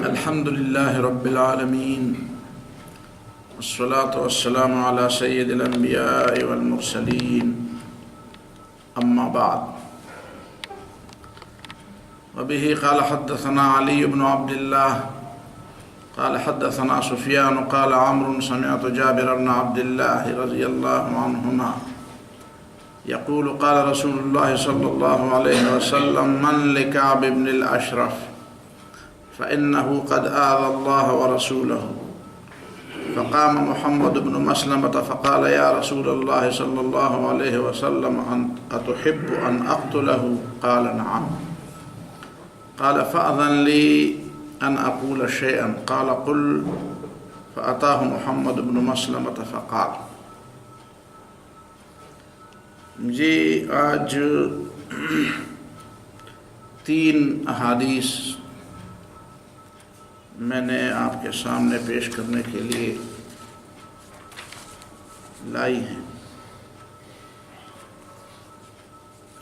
الحمد لله رب العالمين والصلاة والسلام على سيد الأنبياء والمرسلين أما بعد وبه قال حدثنا علي بن عبد الله قال حدثنا سفيان قال عمرو سمعت جابر بن عبد الله رضي الله عنهما يقول قال رسول الله صلى الله عليه وسلم من لكعب بن الأشرف فإنه قد آذى الله ورسوله. فقام محمد بن مسلمة فقال يا رسول الله صلى الله عليه وسلم أتحب أن أقتله؟ قال نعم. قال فأذن لي أن أقول شيئا. قال قل. فأتاه محمد بن مسلمة فقال. جی آج 3 احادیث میں نے آپ کے سامنے پیش کرنے کے لیے لائی ہیں.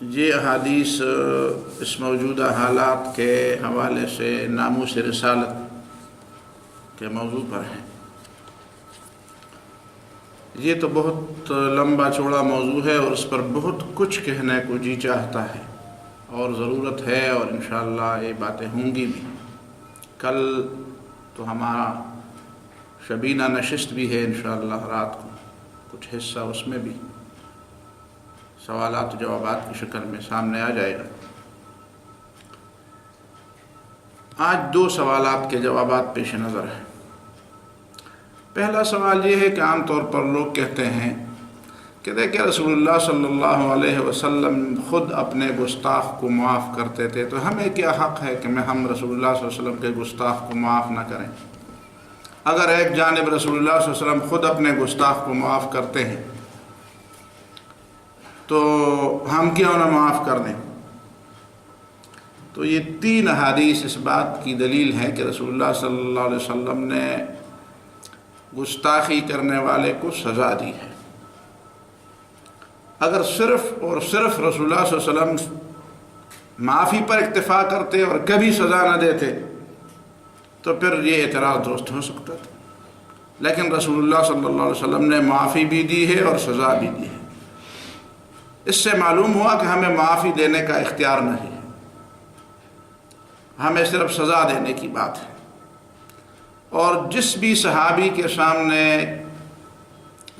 یہ احادیث اس موجودہ حالات کے حوالے سے ناموس رسالت کے موضوع پر ہیں. یہ تو بہت لمبا چوڑا موضوع ہے اور اس پر بہت کچھ کہنے کو جی چاہتا ہے اور ضرورت ہے، اور انشاءاللہ یہ باتیں ہوں گی بھی. کل تو ہمارا شبینہ نشست بھی ہے انشاءاللہ رات کو، کچھ حصہ اس میں بھی سوالات و جوابات کی شکل میں سامنے آ جائے گا. آج 2 سوالات کے جوابات پیش نظر ہیں. پہلا سوال یہ ہے کہ عام طور پر لوگ کہتے ہیں کہ دیکھیں رسول اللہ صلی اللہ علیہ وسلم خود اپنے گستاخ کو معاف کرتے تھے، تو ہمیں کیا حق ہے کہ ہم رسول اللہ صلی اللہ علیہ وسلم کے گستاخ کو معاف نہ کریں؟ اگر ایک جانب رسول اللہ صلی اللہ علیہ وسلم خود اپنے گستاخ کو معاف کرتے ہیں تو ہم کیوں نہ معاف کر دیں؟ تو یہ 3 احادیث اس بات کی دلیل ہے کہ رسول اللہ صلی اللہ علیہ وسلم نے گستاخی کرنے والے کو سزا دی ہے. اگر صرف اور صرف رسول اللہ صلی اللہ علیہ وسلم معافی پر اکتفا کرتے اور کبھی سزا نہ دیتے تو پھر یہ اعتراض درست ہو سکتا تھا. لیکن رسول اللہ صلی اللہ علیہ وسلم نے معافی بھی دی ہے اور سزا بھی دی ہے. اس سے معلوم ہوا کہ ہمیں معافی دینے کا اختیار نہیں ہے، ہمیں صرف سزا دینے کی بات ہے. اور جس بھی صحابی کے سامنے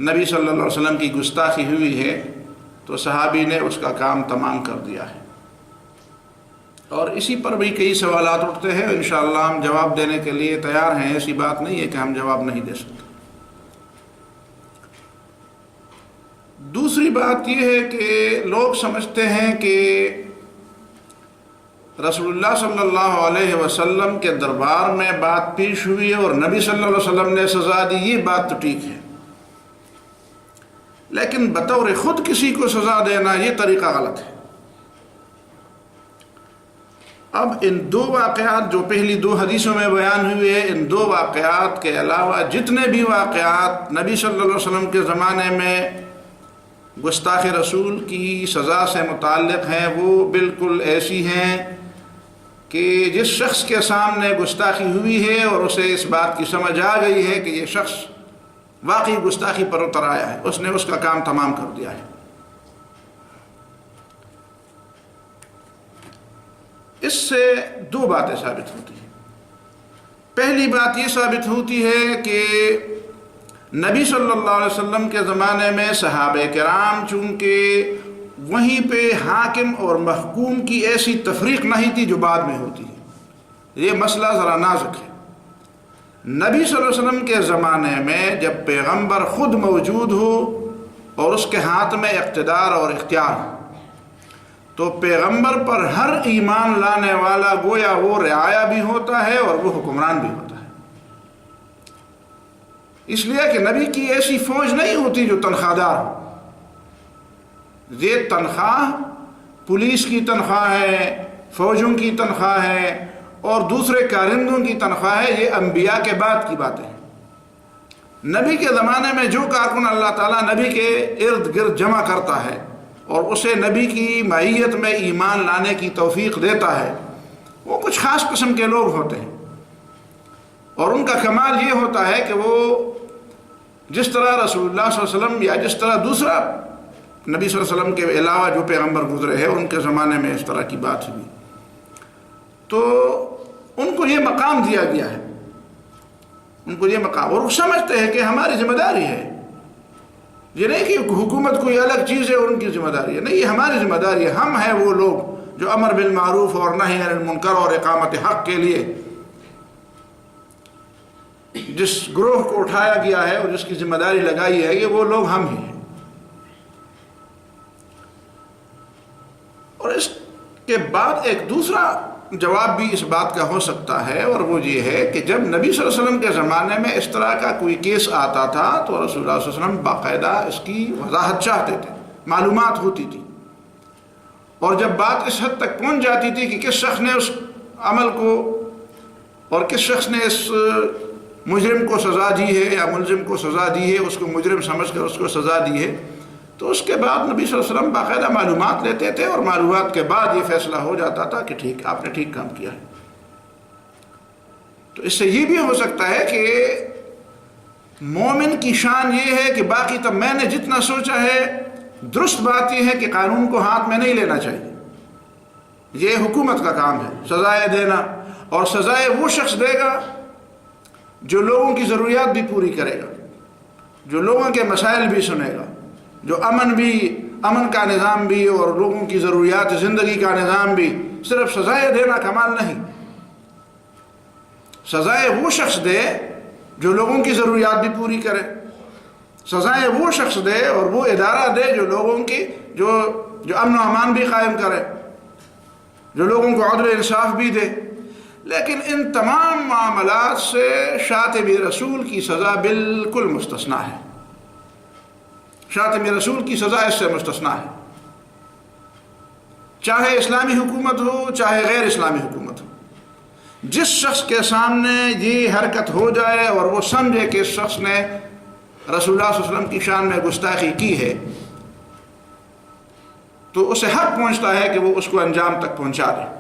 نبی صلی اللہ علیہ وسلم کی گستاخی ہوئی ہے تو صحابی نے اس کا کام تمام کر دیا ہے. اور اسی پر بھی کئی سوالات اٹھتے ہیں، انشاءاللہ ہم جواب دینے کے لیے تیار ہیں. ایسی بات نہیں ہے کہ ہم جواب نہیں دے سکتے. دوسری بات یہ ہے کہ لوگ سمجھتے ہیں کہ رسول اللہ صلی اللہ علیہ وسلم کے دربار میں بات پیش ہوئی اور نبی صلی اللہ علیہ وسلم نے سزا دی، یہ بات تو ٹھیک ہے، لیکن بطور خود کسی کو سزا دینا یہ طریقہ غلط ہے. اب ان 2 واقعات جو پہلی 2 حدیثوں میں بیان ہوئے ہیں، ان 2 واقعات کے علاوہ جتنے بھی واقعات نبی صلی اللہ علیہ وسلم کے زمانے میں گستاخ رسول کی سزا سے متعلق ہیں وہ بالکل ایسی ہیں کہ جس شخص کے سامنے گستاخی ہوئی ہے اور اسے اس بات کی سمجھ آ گئی ہے کہ یہ شخص واقعی گستاخی پر اتر آیا ہے، اس نے اس کا کام تمام کر دیا ہے. اس سے 2 باتیں ثابت ہوتی ہیں. پہلی بات یہ ثابت ہوتی ہے کہ نبی صلی اللہ علیہ وسلم کے زمانے میں صحابہ کرام چونکہ وہیں پہ حاکم اور محکوم کی ایسی تفریق نہیں تھی جو بعد میں ہوتی ہے. یہ مسئلہ ذرا نازک ہے. نبی صلی اللہ علیہ وسلم کے زمانے میں جب پیغمبر خود موجود ہو اور اس کے ہاتھ میں اقتدار اور اختیار ہو تو پیغمبر پر ہر ایمان لانے والا گویا وہ رعایا بھی ہوتا ہے اور وہ حکمران بھی ہوتا ہے. اس لیے کہ نبی کی ایسی فوج نہیں ہوتی جو تنخواہ دار ہو. یہ تنخواہ پولیس کی تنخواہ ہے، فوجوں کی تنخواہ ہے اور دوسرے کارندوں کی تنخواہ ہے. یہ انبیاء کے بعد کی باتیں ہیں. نبی کے زمانے میں جو کارکن اللہ تعالیٰ نبی کے ارد گرد جمع کرتا ہے اور اسے نبی کی معیت میں ایمان لانے کی توفیق دیتا ہے وہ کچھ خاص قسم کے لوگ ہوتے ہیں، اور ان کا کمال یہ ہوتا ہے کہ وہ جس طرح رسول اللہ صلی اللہ علیہ وسلم یا جس طرح دوسرا نبی صلی اللہ علیہ وسلم کے علاوہ جو پیغمبر گزرے ہیں ان کے زمانے میں اس طرح کی بات ہوئی تو ان کو یہ مقام دیا گیا ہے، ان کو یہ مقام، اور وہ سمجھتے ہیں کہ ہماری ذمہ داری ہے، یہ نہیں کہ حکومت کوئی الگ چیز ہے اور ان کی ذمہ داری ہے، نہیں، یہ ہماری ذمہ داری ہے، ہم ہیں وہ لوگ جو امر بالمعروف اور نہی عن المنکر اور اقامت حق کے لیے جس گروہ کو اٹھایا گیا ہے اور جس کی ذمہ داری لگائی ہے، یہ وہ لوگ ہم ہی ہیں۔ اور اس کے بعد ایک دوسرا جواب بھی اس بات کا ہو سکتا ہے، اور وہ یہ ہے کہ جب نبی صلی اللہ علیہ وسلم کے زمانے میں اس طرح کا کوئی کیس آتا تھا تو رسول اللہ صلی اللہ علیہ وسلم باقاعدہ اس کی وضاحت چاہتے تھے، معلومات ہوتی تھی، اور جب بات اس حد تک پہنچ جاتی تھی کہ کس شخص نے اس عمل کو اور کس شخص نے اس مجرم کو سزا دی ہے یا ملزم کو سزا دی ہے، اس کو مجرم سمجھ کر اس کو سزا دی ہے، تو اس کے بعد نبی صلی اللہ علیہ وسلم باقاعدہ معلومات لیتے تھے، اور معلومات کے بعد یہ فیصلہ ہو جاتا تھا کہ ٹھیک، آپ نے ٹھیک کام کیا ہے۔ تو اس سے یہ بھی ہو سکتا ہے کہ مومن کی شان یہ ہے کہ باقی تب میں نے جتنا سوچا ہے، درست بات یہ ہے کہ قانون کو ہاتھ میں نہیں لینا چاہیے، یہ حکومت کا کام ہے سزائے دینا، اور سزائے وہ شخص دے گا جو لوگوں کی ضروریات بھی پوری کرے گا، جو لوگوں کے مسائل بھی سنے گا، جو امن کا نظام بھی اور لوگوں کی ضروریات زندگی کا نظام بھی۔ صرف سزائے دینا کمال نہیں، سزائے وہ شخص دے جو لوگوں کی ضروریات بھی پوری کرے، سزائے وہ شخص دے اور وہ ادارہ دے جو لوگوں کی جو امن و امان بھی قائم کرے، جو لوگوں کو عدل و انصاف بھی دے۔ لیکن ان تمام معاملات سے شاتم رسول کی سزا بالکل مستثنا ہے، شاتم رسول کی سزا اس سے مستثنا ہے، چاہے اسلامی حکومت ہو چاہے غیر اسلامی حکومت ہو۔ جس شخص کے سامنے یہ حرکت ہو جائے اور وہ سمجھے کہ اس شخص نے رسول اللہ صلی اللہ علیہ وسلم کی شان میں گستاخی کی ہے، تو اسے حق پہنچتا ہے کہ وہ اس کو انجام تک پہنچا دے۔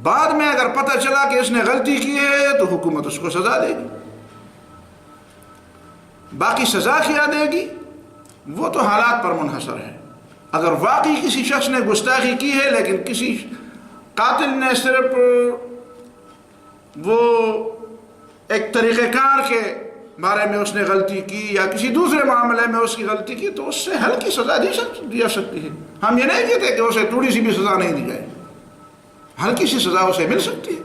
بعد میں اگر پتہ چلا کہ اس نے غلطی کی ہے تو حکومت اس کو سزا دے گی، باقی سزا کیا دے گی وہ تو حالات پر منحصر ہے۔ اگر واقعی کسی شخص نے گستاخی کی ہے لیکن کسی قاتل نے صرف وہ ایک طریقہ کار کے بارے میں اس نے غلطی کی یا کسی دوسرے معاملے میں اس کی غلطی کی تو اس سے ہلکی سزا دی جا سکتی ہے۔ ہم یہ نہیں کہتے کہ اسے تھوڑی سی بھی سزا نہیں دی جائے، ہلکی سی سزا اسے مل سکتی ہے،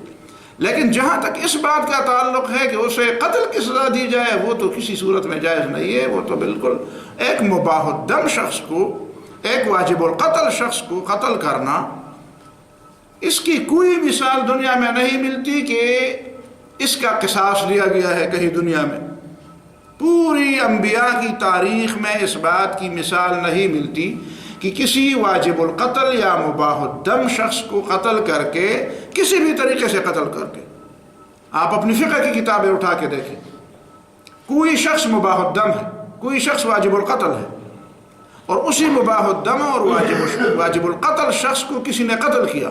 لیکن جہاں تک اس بات کا تعلق ہے کہ اسے قتل کی سزا دی جائے وہ تو کسی صورت میں جائز نہیں ہے۔ وہ تو بالکل ایک مباح الدم شخص کو، ایک واجب القتل شخص کو قتل کرنا، اس کی کوئی مثال دنیا میں نہیں ملتی کہ اس کا قصاص لیا گیا ہے کہیں دنیا میں۔ پوری انبیاء کی تاریخ میں اس بات کی مثال نہیں ملتی کہ کسی واجب القتل یا مباح الدم شخص کو قتل کر کے، کسی بھی طریقے سے قتل کر کے، آپ اپنی فقہ کی کتابیں اٹھا کے دیکھیں، کوئی شخص مباح الدم ہے، کوئی شخص واجب القتل ہے، اور اسی مباح الدم اور واجب القتل شخص کو کسی نے قتل کیا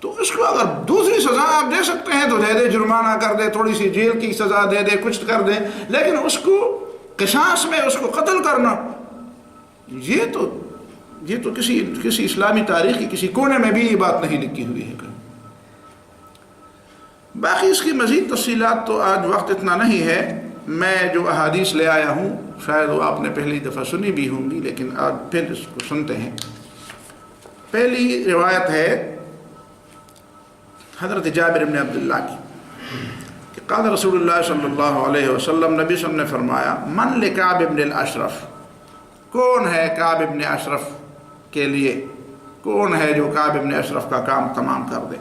تو اس کو اگر دوسری سزا آپ دے سکتے ہیں تو دے دے، جرمانہ کر دے، تھوڑی سی جیل کی سزا دے دے، کچھ کر دے، لیکن اس کو قصاص میں اس کو قتل کرنا، یہ تو کسی اسلامی تاریخ کی کسی کونے میں بھی یہ بات نہیں لکھی ہوئی ہے۔ باقی اس کی مزید تفصیلات تو آج وقت اتنا نہیں ہے، میں جو احادیث لے آیا ہوں شاید وہ آپ نے پہلی دفعہ سنی بھی ہوں گی، لیکن آج پھر اس کو سنتے ہیں۔ پہلی روایت ہے حضرت جابر بن عبداللہ کی کہ قال رسول اللہ صلی اللہ علیہ وسلم، نبی صلی اللہ علیہ وسلم نے فرمایا، من لکعب بن الاشرف، کون ہے کعب بن اشرف کے لیے، کون ہے جو کعب بن اشرف کا کام تمام کر دے؟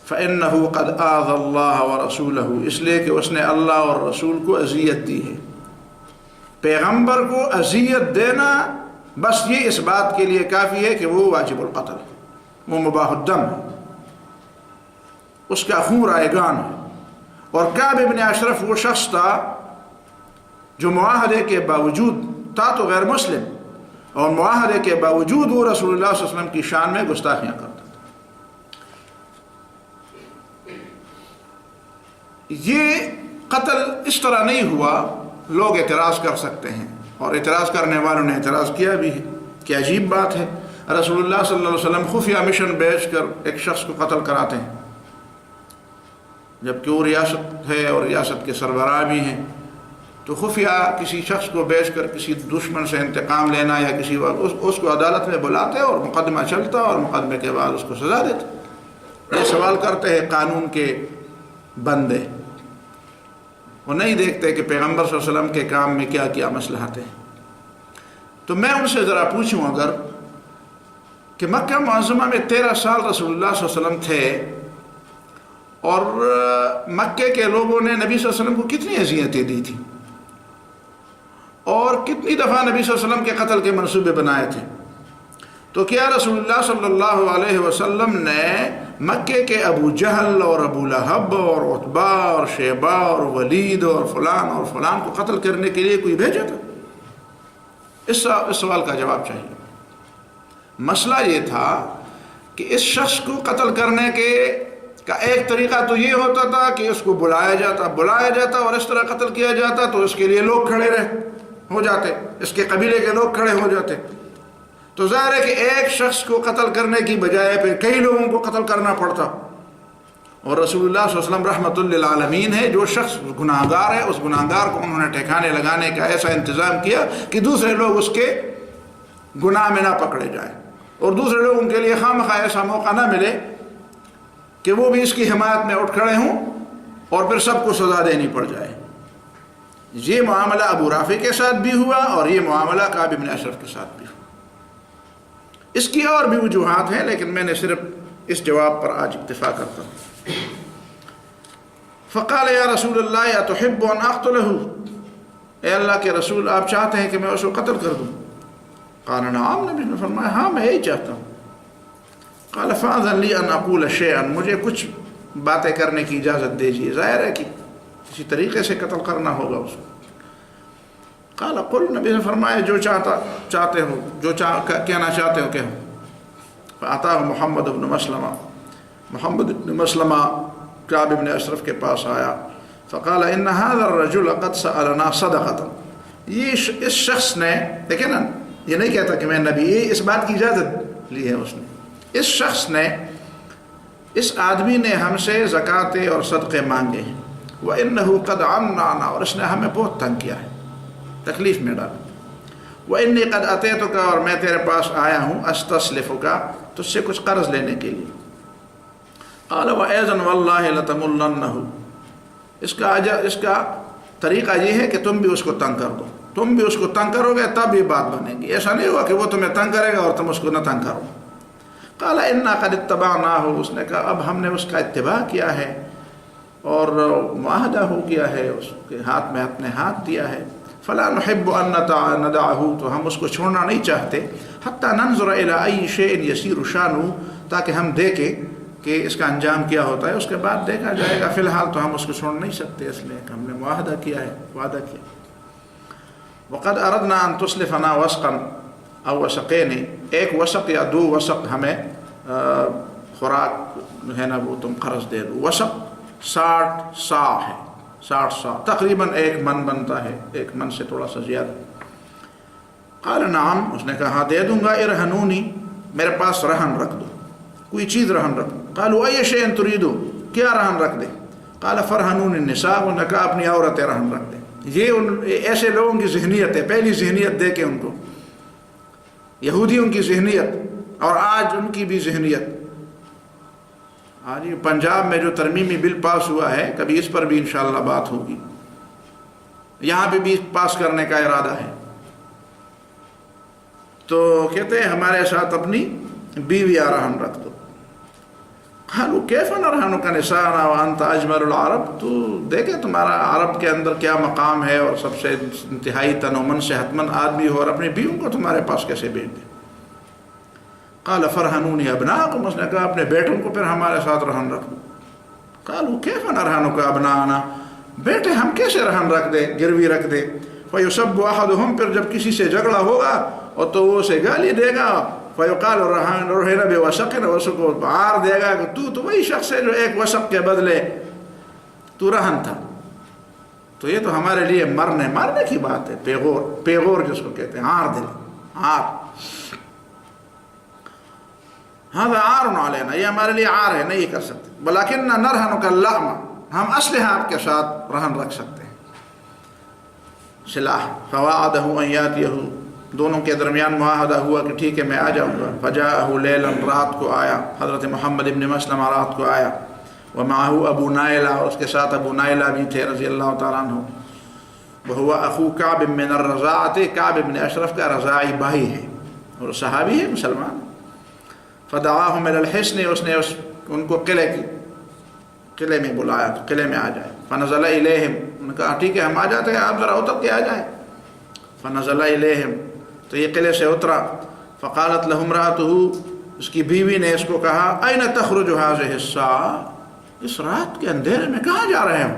فإنه قد آذى الله ورسوله، اس لیے کہ اس نے اللہ اور رسول کو اذیت دی ہے۔ پیغمبر کو اذیت دینا بس یہ اس بات کے لیے کافی ہے کہ وہ واجب القتل ہے، وہ مباح الدم ہے، اس کا خون رائگان ہے۔ اور کعب بن اشرف وہ شخص تھا جو معاہدے کے باوجود تھا تو غیر مسلم، اور معاہدے کے باوجود وہ رسول اللہ صلی اللہ علیہ وسلم کی شان میں گستاخیاں کرتا تھا۔ یہ قتل اس طرح نہیں ہوا، لوگ اعتراض کر سکتے ہیں، اور اعتراض کرنے والوں نے اعتراض کیا بھی ہے کہ عجیب بات ہے، رسول اللہ صلی اللہ علیہ وسلم خفیہ مشن بھیج کر ایک شخص کو قتل کراتے ہیں، جبکہ وہ ریاست ہے اور ریاست کے سربراہ بھی ہیں، تو خفیہ کسی شخص کو بھیج کر کسی دشمن سے انتقام لینا یا کسی اس کو عدالت میں بلاتے اور مقدمہ چلتا اور مقدمے کے بعد اس کو سزا دیتے۔ یہ سوال کرتے ہیں قانون کے بندے، وہ نہیں دیکھتے کہ پیغمبر صلی اللہ علیہ وسلم کے کام میں کیا کیا مصلحت ہے۔ تو میں ان سے ذرا پوچھوں اگر کہ مکہ معظمہ میں 13 سال رسول اللہ صلی اللہ علیہ وسلم تھے، اور مکے کے لوگوں نے نبی صلی اللہ علیہ وسلم کو کتنی اذیتیں دی تھی، اور کتنی دفعہ نبی صلی اللہ علیہ وسلم کے قتل کے منصوبے بنائے تھے، تو کیا رسول اللہ صلی اللہ علیہ وسلم نے مکے کے ابو جہل اور ابو لہب اور عتبہ اور شیبہ اور ولید اور فلان کو قتل کرنے کے لیے کوئی بھیجا تھا؟ اس سوال کا جواب چاہیے۔ مسئلہ یہ تھا کہ اس شخص کو قتل کرنے کا ایک طریقہ تو یہ ہوتا تھا کہ اس کو بلایا جاتا اور اس طرح قتل کیا جاتا، تو اس کے لیے لوگ کھڑے ہو جاتے، اس کے قبیلے کے لوگ کھڑے ہو جاتے، تو ظاہر ہے کہ ایک شخص کو قتل کرنے کی بجائے پھر کئی لوگوں کو قتل کرنا پڑتا، اور رسول اللہ صلی اللہ علیہ وسلم رحمۃ للعالمین ہے، جو شخص گناہگار ہے اس گناہگار کو انہوں نے ٹھکانے لگانے کا ایسا انتظام کیا کہ دوسرے لوگ اس کے گناہ میں نہ پکڑے جائیں، اور دوسرے لوگوں کے لیے خواہ ایسا موقع نہ ملے کہ وہ بھی اس کی حمایت میں اٹھ کھڑے ہوں اور پھر سب کو سزا دینی پڑ جائے۔ یہ معاملہ ابو رافع کے ساتھ بھی ہوا، اور یہ معاملہ کعب بن اشرف کے ساتھ بھی ہوا۔ اس کی اور بھی وجوہات ہیں، لیکن میں نے صرف اس جواب پر آج اکتفا کرتا ہوں۔ فقال یا رسول اللہ اتحب ان اقتلہ، اے اللہ کے رسول آپ چاہتے ہیں کہ میں اس کو قتل کر دوں؟ قال نعم، نبی نے فرمایا ہاں میں یہی چاہتا ہوں۔ قال فاذن لی ان اقول شیئا، مجھے کچھ باتیں کرنے کی اجازت دیجیے، ظاہر ہے کہ کسی طریقے سے قتل کرنا ہوگا اس کو۔ قال قل، نبی نے فرمایا جو چاہتے ہو، جو کہنا چاہتے ہو کہو۔ فاتاہ محمد بن مسلمہ کعب بن اشرف کے پاس آیا، فقال ان هذا الرجل قد سألنا صدقة، اس شخص نے، دیکھیں نا یہ نہیں کہتا کہ میں نبی، اس بات کی اجازت لی ہے اس نے، اس شخص نے، اس آدمی نے ہم سے زکوٰۃ اور صدقے مانگے ہیں، وَإِنَّهُ قَدْ عَنَّانَا، اور اس نے ہمیں بہت تنگ کیا ہے، تکلیف میں ڈالا، وَإِنِّي قَدْ أَتَيْتُكَ، اور میں تیرے پاس آیا ہوں، أَسْتَسْلِفُكَ، تجھ سے کچھ قرض لینے کے لیے۔ قال وَأَيْضًا وَاللَّهِ لَتَمُلَّنَّهُ، اس کا طریقہ یہ ہے کہ تم بھی اس کو تنگ کر دو، تم بھی اس کو تنگ کرو گے تب یہ بات بنے گی، ایسا نہیں ہوا کہ وہ تمہیں تنگ کرے گا اور تم اس کو نہ تنگ کرو۔ قال إِنَّا قَدِ اتَّبَعْنَاهُ، اس نے کہا اب ہم نے اس کا اتباع کیا ہے اور معاہدہ ہو گیا ہے، اس کے ہاتھ میں اپنے ہاتھ دیا ہے، فلا نحب ان ندعه، تو ہم اس کو چھوڑنا نہیں چاہتے، حتی ننظر الى اي شيء يسير شانه، تاکہ ہم دیکھیں کہ اس کا انجام کیا ہوتا ہے، اس کے بعد دیکھا جائے گا، فی الحال تو ہم اس کو چھوڑ نہیں سکتے، اس لیے کہ ہم نے معاہدہ کیا ہے، وعدہ کیا۔ وقد اردنا ان تسلفنا وسقا او وسقین، ایک وسق یا دو وسق ہمیں خوراک ہے نا وہ تم قرض دے دو، وسق 60 سا ہے، 60 سا تقریباً 1 من بنتا ہے، 1 من سے تھوڑا سا زیادہ۔ قال نعم، اس نے کہا ہاں دے دوں گا، ارہنونی، میرے پاس رہن رکھ دو، کوئی چیز رہن رکھ دو۔ قالوا ای شیء تريدو، کیا رہن رکھ دے؟ قال فرہنون النساء، انہوں نے کہا اپنی عورتیں رہن رکھ دے۔ یہ ایسے لوگوں کی ذہنیت ہے، پہلی ذہنیت دے کے ان کو، یہودیوں کی ذہنیت اور آج ان کی بھی ذہنیت۔ آج پنجاب میں جو ترمیمی بل پاس ہوا ہے، کبھی اس پر بھی انشاءاللہ بات ہوگی، یہاں پہ بھی پاس کرنے کا ارادہ ہے، تو کہتے ہیں ہمارے ساتھ اپنی بیویاں رہن رکھ دو۔ قالوا کیف نرہنک نساءنا وانت اجمل العرب، تو دیکھے تمہارا عرب کے اندر کیا مقام ہے اور سب سے انتہائی تن و من صحت مند آدمی ہو، اور اپنی بیویوں کو تمہارے پاس کیسے بھیج دیں؟ قال فرہنونی ابناءکم، اس نے کہا اپنے بیٹوں کو پھر ہمارے ساتھ رہن رکھ دو۔ قالوا کیف نرہنک ابناءنا، بیٹے ہم کیسے رہن رکھ دیں، گروی رکھ دیں؟ فیسب احدہم، پھر جب کسی سے جھگڑا ہوگا اور تو وہ اسے گالی دے گا. فیقال رہنا بے وثق، اس کو عار دے گا کہ تو وہی شخص ہے جو ایک وثق کے بدلے تو رہن تھا. تو یہ تو ہمارے لیے مرنے کی بات ہے. پیغور جس کو کہتے ہیں، عار دل، عار. هذا عار علینا، یہ ہمارے لیے عار ہے، نہیں کر سکتے. ولکننا نرهنک اللحم، ہم اسلحہ آپ کے ساتھ رہن رکھ سکتے ہیں، سلاح. فواعدہ ان یاتیہ، دونوں کے درمیان معاہدہ ہوا کہ ٹھیک ہے میں آ جاؤں گا. فجاءہ لیلا، رات کو آیا. حضرت محمد ابن مسلمہ رات کو آیا. ومعه ابو نائلہ، اور اس کے ساتھ ابو نائلہ بھی تھے رضی اللہ تعالیٰ عنہ. وہو اخو کعب من الرضاعۃ، کعب ابن اشرف کا رضاعی بھائی ہے اور صحابی ہے، مسلمان. فدعاهم الى الحصن، اس نے ان کو قلعے میں بلایا کہ قلعے میں آ جائے. فنزل الیہم، انہوں نے کہا ٹھیک ہے ہم آ جاتے ہیں، آپ ذرا اتر کے آ جائیں. فنزل الیہم، تو یہ قلعے سے اترا. فقالت له امرأته، اس کی بیوی نے اس کو کہا این تخرج هذه الساعة، اس رات کے اندھیرے میں کہاں جا رہے ہو؟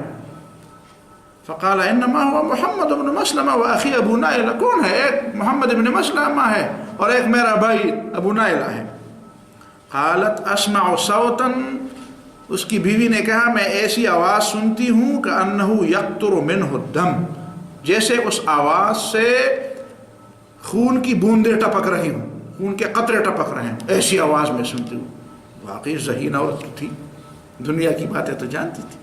فقال انما هو محمد بن مسلمہ واخی ابو نائلہ. کون ہے؟ ایک محمد بن مسلمہ ہے اور ایک میرا بھائی ابو نائلہ ہے. قالت اسمع صوتا، اس کی بیوی نے کہا میں ایسی آواز سنتی ہوں کہ انہ یقطر منہ الدم، جیسے اس آواز سے خون کی بوندیں ٹپک رہی ہوں، خون کے قطرے ٹپک رہے ہیں، ایسی آواز میں سنتی ہوں. واقعی ذہین عورت تھی، دنیا کی باتیں تو جانتی تھی.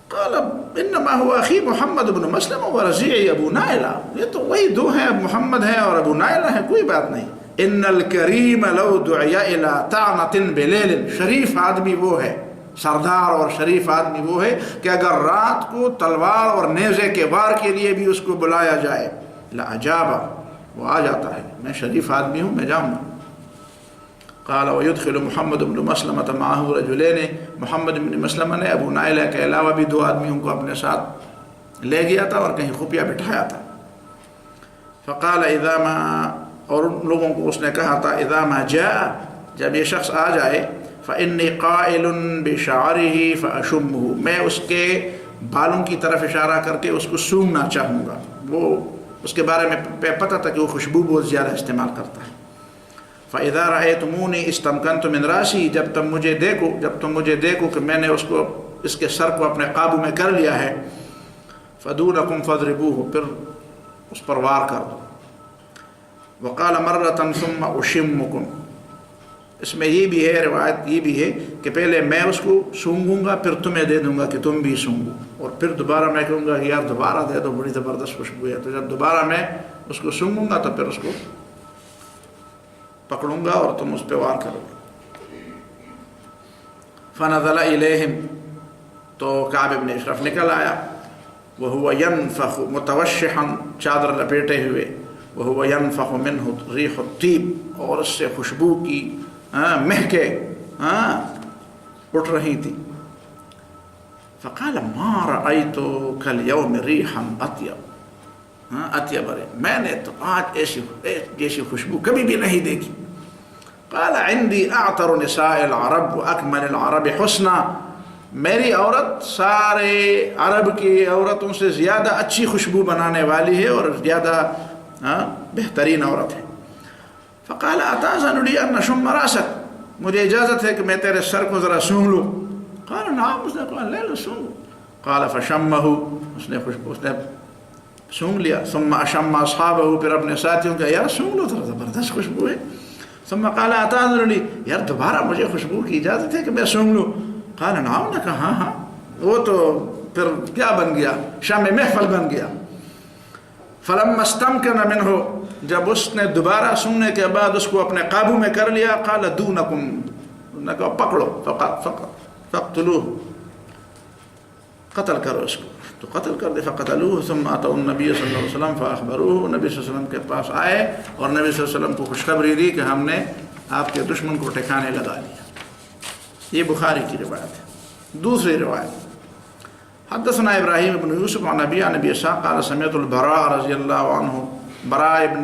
قال انما هو اخی محمد بن مسلمہ ورضیعی ابو نائلہ، یہ تو وہی دو ہیں، محمد ہیں اور ابو نائلہ ہیں، کوئی بات نہیں. ان الکریم لو دعی الی طعنۃ بلیل، شریف آدمی وہ ہے، سردار اور شریف آدمی وہ ہے کہ اگر رات کو تلوار اور نیزے کے وار کے لیے بھی اس کو بلایا جائے لاجابہ، وہ آ جاتا ہے. میں شریف آدمی ہوں، میں جاؤں گا. قال ويدخل محمد بن مسلمة معه رجلين، محمد بن مسلمہ نے ابو نائلہ کے علاوہ بھی دو آدمیوں کو اپنے ساتھ لے گیا تھا اور کہیں خفیہ بٹھایا تھا. فقال اذا ما، اور ان لوگوں کو اس نے کہا تھا اذا ما جاء، جب یہ شخص آ جائے، فانی قائل بشعره فاشمه، میں اس کے بالوں کی طرف اشارہ کر کے اس کو سونگنا چاہوں گا. وہ اس کے بارے میں پتہ تھا کہ وہ خوشبو بہت زیادہ استعمال کرتا ہے. فَإِذَا رَأَيْتُمُونِي اسْتَمْكَنْتُ مِنْ رَأْسِي، جب تم مجھے دیکھو کہ میں نے اس کے سر کو اپنے قابو میں کر لیا ہے. فَدُونَكُمْ فَاضْرِبُوهُ، پھر اس پر وار کر دو. وَقَالَ مَرَّةً ثُمَّ أُشِمُّكُمْ، اس میں یہ بھی ہے، روایت یہ بھی ہے کہ پہلے میں اس کو سونگوں گا پھر تمہیں دے دوں گا کہ تم بھی سونگو، اور پھر دوبارہ میں کہوں گا کہ یار دوبارہ دے دو، بڑی زبردست خوشبو ہے. تو جب دوبارہ میں اس کو سونگوں گا تو پھر اس کو پکڑوں گا اور تم اس پہ وار کرو گے. فنزل الیہم، تو کعب ابن اشرف نکل آیا. وہو ینفخ متوشحا، چادر لپیٹے ہوئے. وہو ینفخ منہ ریح الطیب، اور اس سے خوشبو کی مہکے اٹھ رہی تھی. فقال ما رأیت کالیوم ریحا اطیب، اطیب، میں نے تو آج ایسی خوشبو کبھی بھی نہیں دیکھی. قال عندي اعطر نساء العرب واكمل العرب حسنا، میری عورت سارے عرب کی عورتوں سے زیادہ اچھی خوشبو بنانے والی ہے اور زیادہ بہترین عورت ہے. فقال اتاذن لي ان اشم راسك، مجھے اجازت ہے کہ میں تیرے سر کو ذرا سونگ لوں. قال نعم، اس نے کہا لے لو سونگ. قال فشمه، اس نے سونگ لیا. ثم اشم اصحابه، پھر اپنے ساتھیوں کا یار سونگ لو، تو زبردست خوشبو ہے. ثم قال اتاذن لي، یار دوبارہ مجھے خوشبو کی اجازت ہے کہ میں سونگ لوں. قال نعم، نے کہا ہاں. وہ تو پھر کیا بن گیا، شام محفل بن گیا. فلما استمكن منه، جب اس نے دوبارہ سننے کے بعد اس کو اپنے قابو میں کر لیا. قال دونکم، نے کہا پکڑو، فقتلوه، قتل کرو اس کو. تو قتل کر دے. فقتلوه ثم اتوا النبي صلی اللہ علیہ وسلم فاخبروه، نبی صلی اللہ علیہ وسلم کے پاس آئے اور نبی صلی اللہ علیہ وسلم کو خوشخبری دی کہ ہم نے آپ کے دشمن کو ٹھکانے لگا لیا. یہ بخاری کی روایت ہے. دوسری روایت، حدثنا ابراہیم بن یوسف عن ابی عن ابی اسحاق قال سمعت البراء رضی اللہ عنہ، براء ابن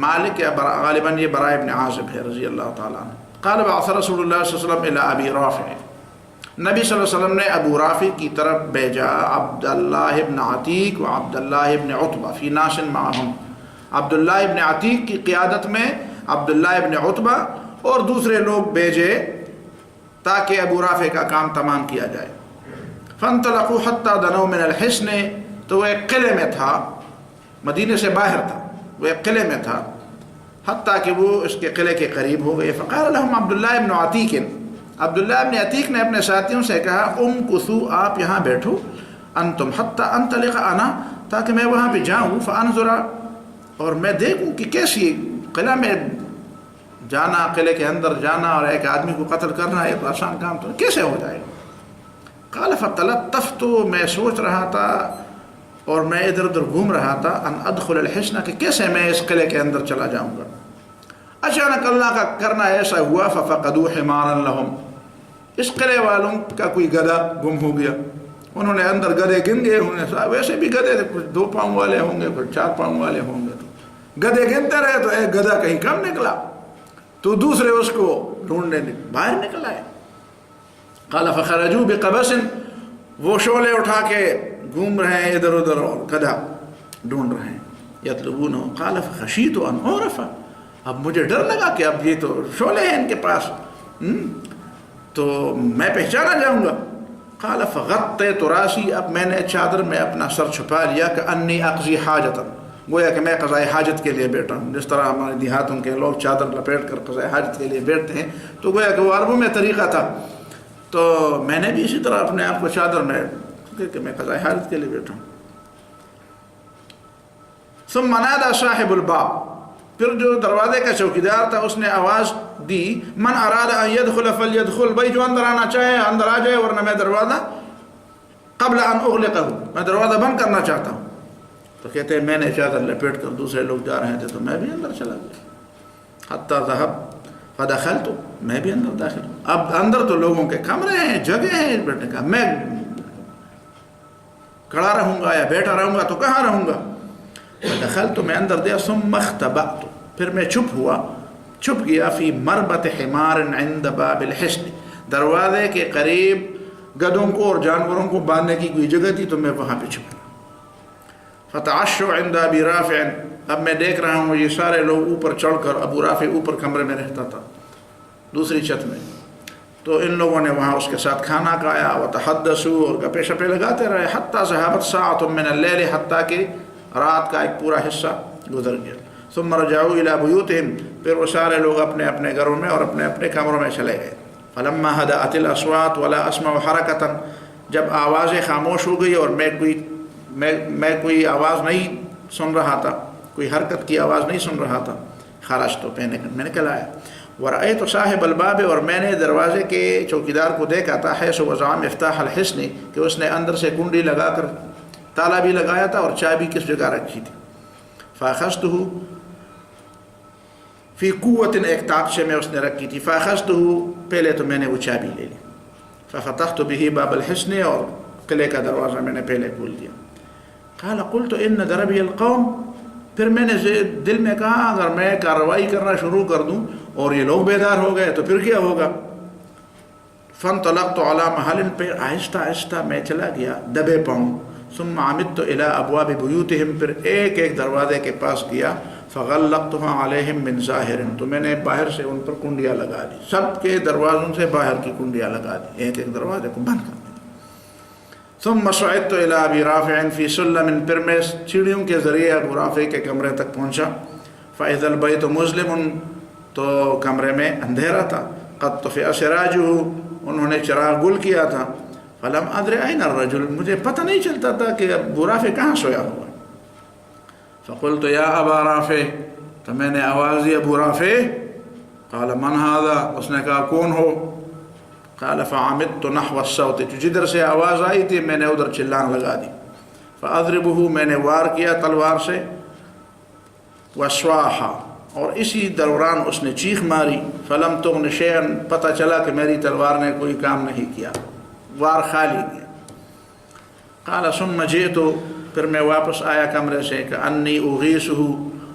مالک، یا غالباً یہ براء ابن عازب ہے رضی اللہ تعالیٰ عنہ. قال بعث رسول اللہ صلی اللہ علیہ وسلم الى ابی رافع، نبی صلی اللہ علیہ وسلم نے ابو رافع کی طرف بھیجا عبداللہ ابن عتیق و عبداللہ ابن عتبہ فی ناس معہم، عبداللہ ابن عتیق کی قیادت میں عبداللہ ابن عتبہ اور دوسرے لوگ بھیجے تاکہ ابو رافع کا کام تمام کیا جائے۔ فانطلقوا حتی دنوا من الحصن، تو وہ ایک قلعے میں تھا، مدینے سے باہر تھا، وہ ایک قلعے میں تھا، حتیٰ کہ وہ اس کے قلعے کے قریب ہو گئے۔ فقال لهم عبداللہ ابن عتیق، عبداللہ ابن عتیق نے اپنے ساتھیوں سے کہا امکثوا، آپ یہاں بیٹھو، انتم حتی انطلق انا، تاکہ میں وہاں پہ جاؤں، فانظر، اور میں دیکھوں کہ کیسی قلعہ میں جانا، قلعے کے اندر جانا اور ایک آدمی کو قتل کرنا ایک آسان کام تو کیسے ہو جائے گا۔ قال فتلطفت، میں سوچ رہا تھا اور میں ادھر ادھر گھوم رہا تھا، ان ادخل الحصن، کہ کیسے میں اس قلعے کے اندر چلا جاؤں گا۔ اچانک اللہ کا کرنا ایسا ہوا، ففقدوا حمارا لهم، اس قلعے والوں کا کوئی گدھا گم ہو گیا، انہوں نے اندر گدھے گن گئے ہوں گے، ویسے بھی گدھے کچھ 2 پاؤں والے ہوں گے، کچھ 4 پاؤں والے ہوں گے، تو گدھے گنتے رہے تو ایک گدھا کہیں کم نکلا تو دوسرے اس کو ڈھونڈنے باہر نکل آئے۔ قال فخرجوا بقبس، وہ شعلے اٹھا کے گھوم رہے ہیں ادھر ادھر اور گدھا ڈھونڈ رہے ہیں، یطلبونه، قال فخشیت ان اعرف، اب مجھے ڈر لگا کہ اب یہ تو شعلے ہیں ان کے پاس، تو میں پہچانا جاؤں گا۔ قال فغطیت راسی، اب میں نے چادر میں اپنا سر چھپا لیا، کہ انی اقضی حاجتا، گویا کہ میں قضاء حاجت کے لیے بیٹھا ہوں، جس طرح ہمارے دیہاتوں کے لوگ چادر لپیٹ کر قضاء حاجت کے لیے بیٹھتے ہیں، تو گویا کہ وہ عربوں میں طریقہ تھا، تو میں نے بھی اسی طرح اپنے آپ کو چادر میں کہ میں قضاء حاجت کے لیے بیٹھا ہوں۔ ثم نادى صاحب الباب، پھر جو دروازے کا چوکیدار تھا اس نے آواز دی، من اراد ان يدخل فليدخل، بھائی جو اندر آنا چاہے اندر آ جائے، ورنہ میں دروازہ قبل ان اغلقه، میں دروازہ بند کرنا چاہتا ہوں۔ تو کہتے ہیں میں نے چادر لپیٹ کر، دوسرے لوگ جا رہے تھے تو میں بھی اندر چلا گیا، حتی ذهب فدخلت، میں بھی اندر داخل ہوں۔ اب اندر تو لوگوں کے کمرے ہیں، جگہ ہیں بیٹھنے کا، میں کھڑا رہوں گا یا بیٹھا رہوں گا تو کہاں رہوں گا۔ فدخلت، میں اندر دیا، ثم اختبأت، پھر میں چھپ گیا، فی مربط حمار عند باب الحصن، دروازے کے قریب گدھوں کو اور جانوروں کو باندھنے کی کوئی جگہ تھی تو میں وہاں پہ چھپ گیا۔ فتعشوا عند ابی رافع، اب میں دیکھ رہا ہوں یہ سارے لوگ اوپر چڑھ کر، ابو رافع اوپر کمرے میں رہتا تھا دوسری چھت میں، تو ان لوگوں نے وہاں اس کے ساتھ کھانا کھایا، وتحدثوا، اور گپے شپے لگاتے رہے، حتی ذهبت ساعة من اللیل، حتیٰ کہ رات کا ایک پورا حصہ گزر گیا۔ ثم رجعوا الى بیوتہم، پھر وہ سارے لوگ اپنے اپنے گھروں میں اور اپنے اپنے کمروں میں چلے گئے۔ فلما هدأت الاصوات ولا اسمع حرکتا، جب آوازیں خاموش ہو گئی اور میں کوئی آواز نہیں سن رہا تھا، کوئی حرکت کی آواز نہیں سن رہا تھا، خرجت، تو میں نکل آیا۔ ورأيت صاحب الباب، اور میں نے دروازے کے چوکیدار کو دیکھا تھا، حيث وضع مفتاح الحصن، کہ اس نے اندر سے کنڈی لگا کر تالا بھی لگایا تھا اور چابی کس جگہ رکھی تھی۔ فاخذته فی قوت، ایک طاقچے میں اس نے رکھی تھی، فاخذته، پہلے تو میں نے وہ چابی لے لی، ففتحت به باب الحصن، اور قلعے کا دروازہ میں نے پہلے کھول دیا۔ قال قلت ان دربی القوم، پھر میں نے دل میں کہا اگر میں کارروائی کرنا شروع کر دوں اور یہ لوگ بیدار ہو گئے تو پھر کیا ہوگا۔ فانطلقت على محل، پہ آہستہ آہستہ میں چلا گیا دبے پاؤں، ثم عمدت الى ابواب بیوتہم، پھر ایک ایک دروازے کے پاس گیا، فغلقتها علیہم من ظاہر، تو میں نے باہر سے ان پر کنڈیاں لگا دی، سب کے دروازوں سے باہر کی کنڈیاں لگا دی، ایک ایک دروازے کو بند کر دیا۔ ثم صعدت الى ابی رافع فی سلم، پھر میں سیڑھیوں کے ذریعے ابو رافع کے کمرے تک پہنچا، فاذا البیت مظلم، تو کمرے میں اندھیرا تھا، قد طفئ سراجہ، انہوں نے چراغ گل کیا تھا، فلم ادر این الرجل، مجھے پتہ نہیں چلتا تھا کہ ابو رافع کہاں سویا ہوا۔ فقلت یا ابا رافع، تو میں نے آواز دی ابو رافع، قال من هذا، اس نے کہا کون ہو، قال فعمدت نحو الصوت، جدھر سے آواز آئی تھی میں نے ادھر چلان لگا دی، فاضربه، میں نے وار کیا تلوار سے، وصواح، اور اسی دوران اس نے چیخ ماری، فلم تغن شیئا، پتہ چلا کہ میری تلوار نے کوئی کام نہیں کیا، وار خالی گیا۔ قال ثم جئت، پھر میں واپس آیا کمرے سے، کہ انی اغیثہ،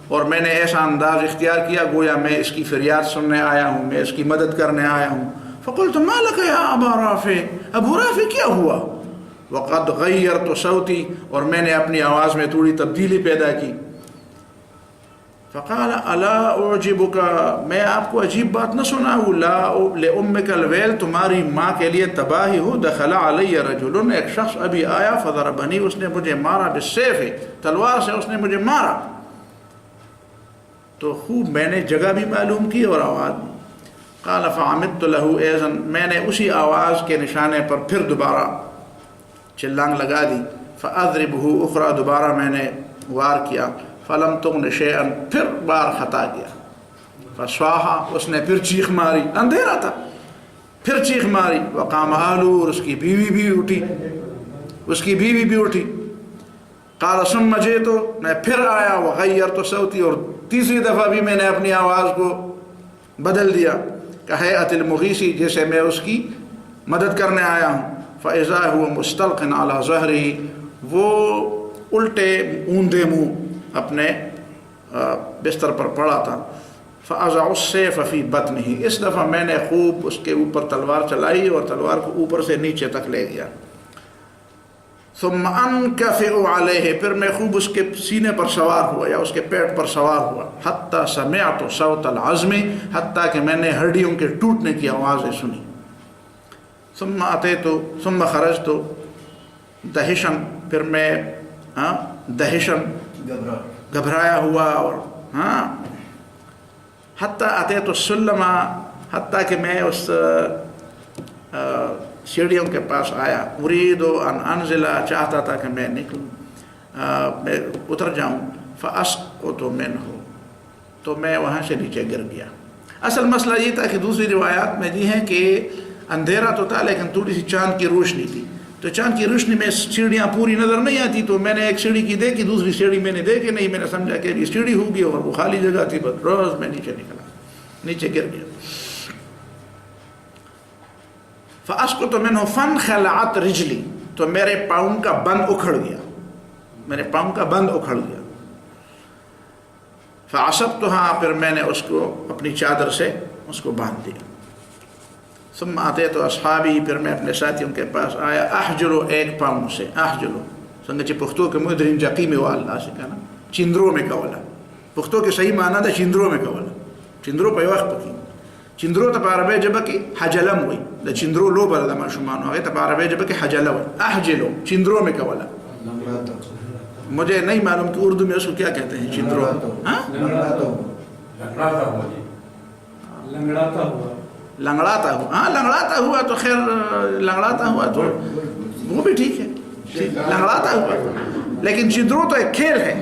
اور میں نے ایسا انداز اختیار کیا گویا میں اس کی فریاد سننے آیا ہوں، میں اس کی مدد کرنے آیا ہوں، فقلت ما لك یا ابا رافع، ابو رافع کیا ہوا؟ وقد غیرت صوتی، اور میں نے اپنی آواز میں تھوڑی تبدیلی پیدا کی. فقال الا اعجبک، میں آپ کو عجیب بات نہ سناؤں؟ لا لامک الویل، تمہاری ماں کے لیے تباہی ہو. دخل علی رجل، ایک شخص ابھی آیا، فضربنی، اس نے مجھے مارا، بالسیف، تلوار سے اس نے مجھے مارا. تو خوب میں نے جگہ بھی معلوم کی اور آواز. قال فعمدت له ایضا، میں نے اسی آواز کے نشانے پر پھر دوبارہ چلانگ لگا دی. فاضربه اخرى، دوبارہ میں نے وار کیا. فلم تغن شیئا، پھر بار خطا کیا. فصاح، اس نے پھر چیخ ماری، اندھیرا تھا، پھر چیخ ماری. وقام اہلو، اور اس کی بیوی بھی اٹھی، اس کی بیوی بھی اٹھی. قال ثم جئت، میں پھر آیا. وغیرت صوتی، اور تیسری دفعہ بھی میں نے اپنی آواز کو بدل دیا. کہیئت المغیثی، جیسے میں اس کی مدد کرنے آیا ہوں. فاذا هو مستلق على ظهره، وہ الٹے اوندے منہ اپنے بستر پر پڑا تھا. فاضع السیف فی بطنہ، اس دفعہ میں نے خوب اس کے اوپر تلوار چلائی اور تلوار کو اوپر سے نیچے تک لے گیا. ثم انکفئ علیہ، پھر میں خوب اس کے سینے پر سوار ہوا یا اس کے پیٹ پر سوار ہوا. حتی سمعت صوت العظم، حتیٰ کہ میں نے ہڈیوں کے ٹوٹنے کی آوازیں سنی. ثم اتیت ثم خرجت دہشن، پھر میں دہشن گھبرایا ہوا، اور حتی اتیت السلم، حتیٰ کہ میں اس سیڑھیوں کے پاس آیا. اريد ان انزل، چاہتا تھا کہ میں نکلوں، میں اتر جاؤں. فاسقط منه، تو میں وہاں سے نیچے گر گیا. اصل مسئلہ یہ تھا کہ دوسری روایات میں یہ ہے کہ اندھیرا تو تھا لیکن تھوڑی سی چاند کی روشنی تھی، تو چاند کی روشنی میں سیڑھیاں پوری نظر نہیں آتی. تو میں نے ایک سیڑھی کی دیکھی، دوسری سیڑھی میں نے دیکھی نہیں. میں نے سمجھا کہ یہ سیڑھی ہوگی اور وہ خالی جگہ تھی، بس روز میں نیچے نکلا، نیچے گر گیا. فاسقط منه فانخلعت رجلی، تو میرے پاؤں کا بند اکھڑ گیا، میرے پاؤں کا بند اکھڑ گیا. فعصبتها، پھر میں نے اس کو اپنی چادر سے اس کو باندھ دیا. ثم اتیت اصحابی، پھر میں اپنے ساتھیوں کے پاس آیا. احجلو، ایک پاؤں سے، احجلو سنگچ پختو کے مدرین جقیم والا سکانا چندرو میں کولا. پختو کے صحیح معنی تھا چندرو میں کولا. چندرو پہ وقت پکی چندرو تپاربے جب کہ حجلم ہوئی، دا چندرو لو بلدا ما شمانو آگے تپاربے جب کہ حجلم ہوئی. احجلو چندرو میں کولا. مجھے نہیں معلوم کہ اردو میں اس کو کیا کہتے ہیں چندرو. لنگڑاتا ہوا، ہاں لنگڑاتا ہوا تو خیر، لنگڑاتا ہوا تو وہ بھی ٹھیک ہے، لنگڑاتا ہوا. لیکن چندرو تو ایک کھیل ہے،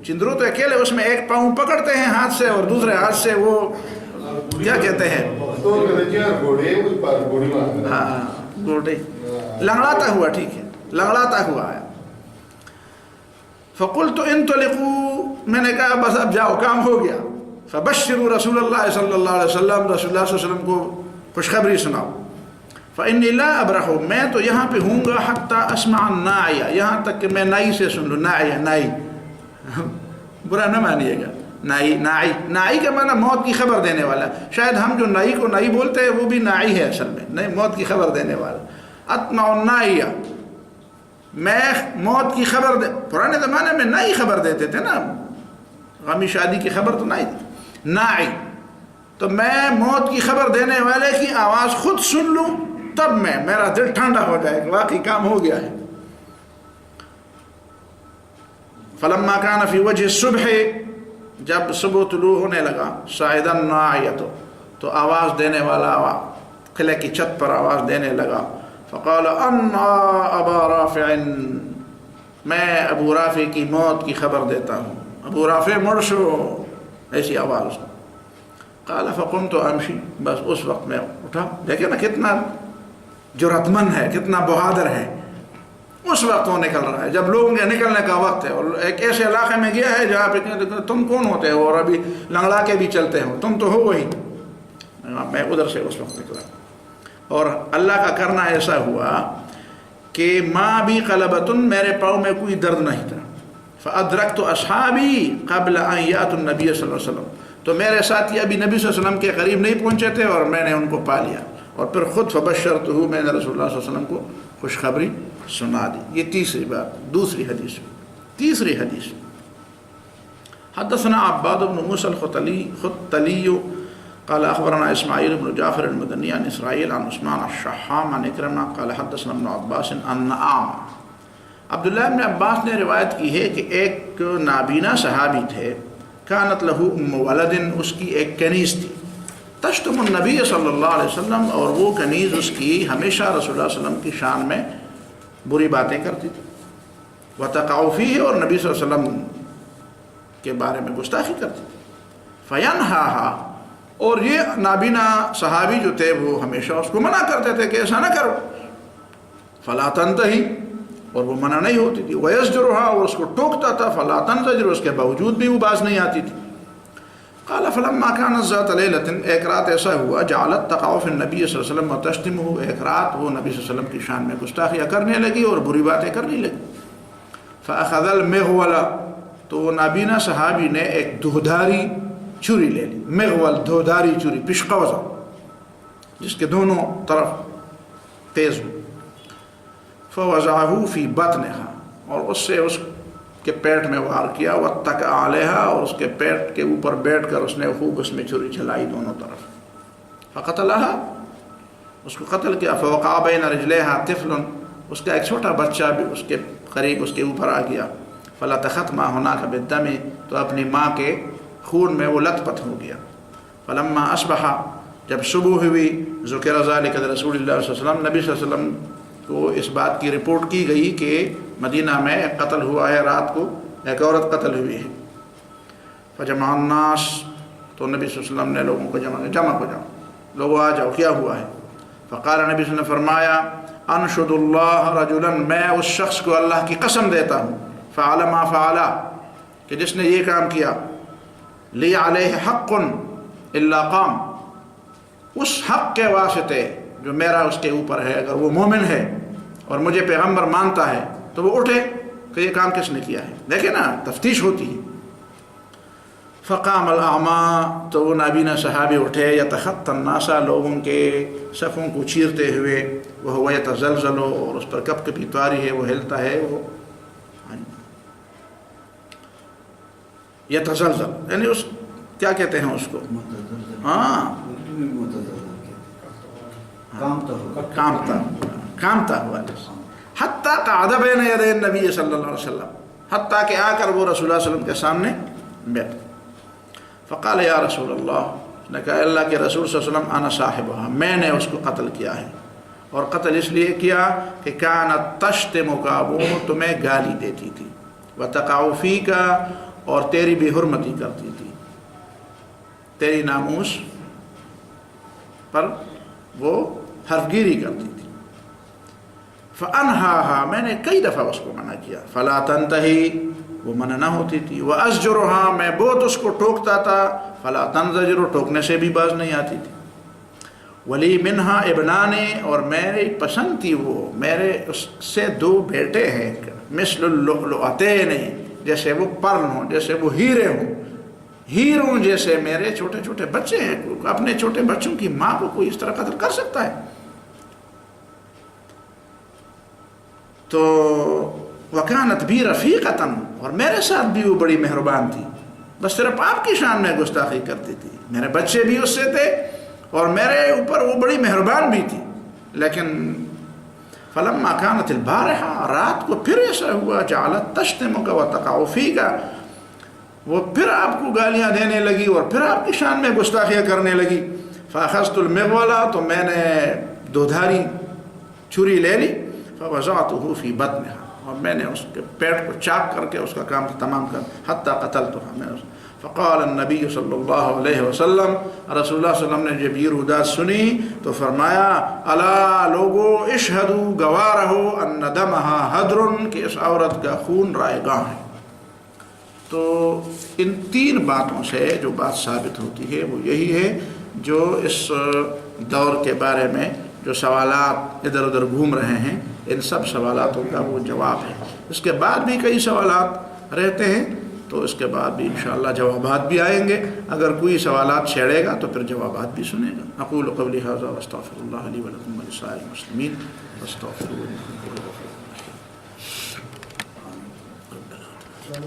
چندرو تو ایک کھیل ہے، اس میں ایک پاؤں پکڑتے ہیں ہاتھ سے اور دوسرے ہاتھ سے وہ کیا کہتے ہیں، ہاں گوڑے. لنگڑاتا ہوا، ٹھیک ہے، لنگڑاتا ہوا ہے. فقلت انطلقوا، میں نے کہا بس اب جاؤ، کام ہو گیا. فبشروا رسول اللہ صلی اللہ علیہ وسلم، رسول اللہ صلی اللہ علیہ وسلم کو خوشخبری سناؤ. فإني لا أبرح، میں تو یہاں پہ ہوں گا، حتى اسمع الناعیہ، یہاں تک کہ میں نائی سے سن لوں. ناعیہ، نائی برا نہ مانیے گا، نائی، نائی، نائی کا معنی موت کی خبر دینے والا. شاید ہم جو نائی کو نائی بولتے ہیں وہ بھی نائی ہے اصل میں، نہیں، موت کی خبر دینے والا. اتمع الناعیہ، میں موت کی خبر پرانے زمانے میں نائی خبر دیتے تھے نا، غمی شادی کی خبر تو نائی تھی، نائی. تو میں موت کی خبر دینے والے کی آواز خود سن لوں، تب میرا دل ٹھنڈا ہو جائے کہ واقعی کام ہو گیا ہے. فلما كان في وجه الصبح، جب صبح طلوع ہونے لگا، صاعدا ناعیۃ، تو آواز دینے والا قلعے کی چھت پر آواز دینے لگا. فقال انا ابا رافع، میں ابو رافع کی موت کی خبر دیتا ہوں، ابو رافع مر شو، ایسی آواز. قال فقمت امشی، بس اس وقت میں اٹھا. دیکھیں نا کتنا جرأت مند ہے، کتنا بہادر ہے. اس وقت وہ نکل رہا ہے جب لوگوں کے نکلنے کا وقت ہے، اور ایک ایسے علاقے میں گیا ہے جہاں پہ تم کون ہوتے ہو اور ابھی لنگڑا کے بھی چلتے ہو، تم تو ہو وہی. میں ادھر سے اس وقت نکلا، اور اللہ کا کرنا ایسا ہوا کہ ما بی قلبتن، میرے پاؤں میں کوئی درد نہیں تھا. فادرکت اصحابی قبل ان یاتوا النبی صلی اللہ علیہ وسلم، تو میرے ساتھی ابھی نبی صلی اللہ علیہ وسلم کے قریب نہیں پہنچے تھے اور میں نے ان کو پا لیا. اور پھر خود فبشرتہ، میں نے رسول اللہ صلی اللہ علیہ وسلم کو خوشخبری سنا دی۔ یہ تیسری بات، دوسری حدیث۔ تیسری حدیث، حدثنا عباد بن موسى الختلي قال اخبرنا اسماعيل بن جعفر المدني عن اسرائيل عن عثمان الشحام عن اکرمہ قال حدثنا ابن عباس ان اعمى، عبداللہ ابن عباس نے روایت کی ہے کہ ایک نابینا صحابی تھے، کانت لہو ام ولد، اس کی ایک کنیز تھی، تشتم النبی صلی اللہ علیہ وسلم، اور وہ کنیز اس کی ہمیشہ رسول اللہ علیہ وسلم کی شان میں بری باتیں کرتی تھی، وتقع فیہ، اور نبی صلی اللہ علیہ وسلم کے بارے میں گستاخی کرتی تھی، فینہاہا، اور یہ نابینا صحابی جو تھے وہ ہمیشہ اس کو منع کرتے تھے کہ ایسا نہ کرو، فلا تنتہی، اور وہ منع نہیں ہوتی تھی، ویزجرها، اور اس کو ٹوکتا تھا، فلا تنزجر، اس کے باوجود بھی وہ باز نہیں آتی تھی۔ قال فلما كانت ذات ليلة، ایک رات ایسا ہوا، جعلت تقع في النبي صلی اللہ علیہ وسلم وتشتمه، ایک رات وہ نبی صلی اللہ علیہ وسلم کی شان میں گستاخیاں کرنے لگی اور بری باتیں کرنے لگی، فاخذ المغول، تو وہ نابینا صحابی نے ایک دودھاری چھری لے لی، مغول دودھاری چھری، پشقوزہ، جس کے دونوں طرف تیز ہو، فوضعه في بطنها، اور اس سے اس کے پیٹ میں وار کیا، واتکأ علیہا، اور اس کے پیٹ کے اوپر بیٹھ کر اس نے خوب اس میں چھری چلائی دونوں طرف، فقتلها، اس کو قتل کیا، فوقع بین رجلیہا طفل، اس کا ایک چھوٹا بچہ بھی اس کے قریب اس کے اوپر آ گیا، فلطخت ما هناك بالدم، تو اپنی ماں کے خون میں وہ لت پت ہو گیا، فلما اصبح، جب صبح ہوئی، ذکر ذلك رسول اللہ صلی اللہ علیہ وسلم، نبی صلی اللہ علیہ وسلم کو اس بات کی رپورٹ کی گئی کہ مدینہ میں ایک قتل ہوا ہے، رات کو ایک عورت قتل ہوئی ہے، فجمع الناس، تو نبی صلی اللہ علیہ وسلم نے لوگوں کو جمع ہو جاؤ، لوگوں آ جاؤ، کیا ہوا ہے؟ فقال، نبی صلی اللہ علیہ وسلم نے فرمایا، انشد اللہ رجلا، میں اس شخص کو اللہ کی قسم دیتا ہوں، فعل ما فعل، کہ جس نے یہ کام کیا، لی علیہ حق الا قام، اس حق کے واسطے جو میرا اس کے اوپر ہے، اگر وہ مومن ہے اور مجھے پیغمبر مانتا ہے تو وہ اٹھے کہ یہ کام کس نے کیا ہے، دیکھیں نا تفتیش ہوتی ہے۔ فقام الاعمى، تو وہ نابینا صحابی اٹھے، یتخطى الناس، لوگوں کے صفوں کو چیرتے ہوئے، وهو يتزلزل، اور اس پر کپ کپی طاری ہے، وہ ہلتا ہے، وہ یتزلزل، یعنی اس کیا کہتے ہیں اس کو، ہاں کامتا ہوا، حتیٰ قعد بین یدی النبی صلی اللہ علیہ وسلم، حتیٰ کہ آ کر وہ رسول اللہ صلی اللہ علیہ وسلم کے سامنے بیٹھ، فقال یا رسول اللہ، نے کہا اللہ کے رسول صلی اللہ علیہ وسلم، انا صاحبها، میں نے اس کو قتل کیا ہے، اور قتل اس لیے کیا کہ کانت تشتمک، وہ تمہیں گالی دیتی تھی، وتقع فیک، اور تیری بھی حرمتی کرتی تھی، تیری ناموس پر وہ حرف گیری کرتی تھی، فانہاها، میں نے کئی دفعہ اس کو منع کیا، فلا تنتہی، وہ منع نہ ہوتی تھی، وازجرها، میں بہت اس کو ٹوکتا تھا، فلا تنزجر، ٹوکنے سے بھی باز نہیں آتی تھی، ولی منہا ابنان، اور میری پسند تھی وہ، میرے اس سے دو بیٹے ہیں، مثل اللؤلؤتین، جیسے وہ پرل ہوں، جیسے وہ ہیرے ہوں، ہیروں جیسے میرے چھوٹے چھوٹے بچے ہیں، اپنے چھوٹے بچوں کی ماں کو کوئی اس طرح قتل کر سکتا ہے؟ تو وکانت بھی رفیقتاً، اور میرے ساتھ بھی وہ بڑی مہربان تھی، بس صرف آپ کی شان میں گستاخی کرتی تھی، میرے بچے بھی اس سے تھے اور میرے اوپر وہ بڑی مہربان بھی تھی، لیکن فلما كانت البارحہ، رات کو پھر ایسا ہوا، جعلت تشتمک وتقع فیک، وہ پھر آپ کو گالیاں دینے لگی اور پھر آپ کی شان میں گستاخیاں کرنے لگی، فاخذت المغولا، تو میں نے دودھاری چھری لے لی، فوضعته في بطنها، اور میں نے اس کے پیٹ کو چاک کر کے اس کا کام تمام کر، حتی قتلتها، میں فقال النبی صلی اللہ علیہ وسلم، رسول اللہ صلی اللہ علیہ وسلم نے جب یہ رودات سنی تو فرمایا، الا لوگو اشہدو، گواہ رہو، ان دمها حدر، کہ اس عورت کا خون رائے گاہ ہے۔ تو ان تین باتوں سے جو بات ثابت ہوتی ہے وہ یہی ہے، جو اس دور کے بارے میں جو سوالات ادھر ادھر گھوم رہے ہیں، ان سب سوالاتوں کا وہ جواب ہے۔ اس کے بعد بھی کئی سوالات رہتے ہیں، تو اس کے بعد بھی انشاءاللہ جوابات بھی آئیں گے. اگر کوئی سوالات چھیڑے گا تو پھر جوابات بھی سنے گا. اقول قولی ھذا واستغفر اللہ لی ولکم ولسائر المسلمین واستغفروہ انہ هو الغفور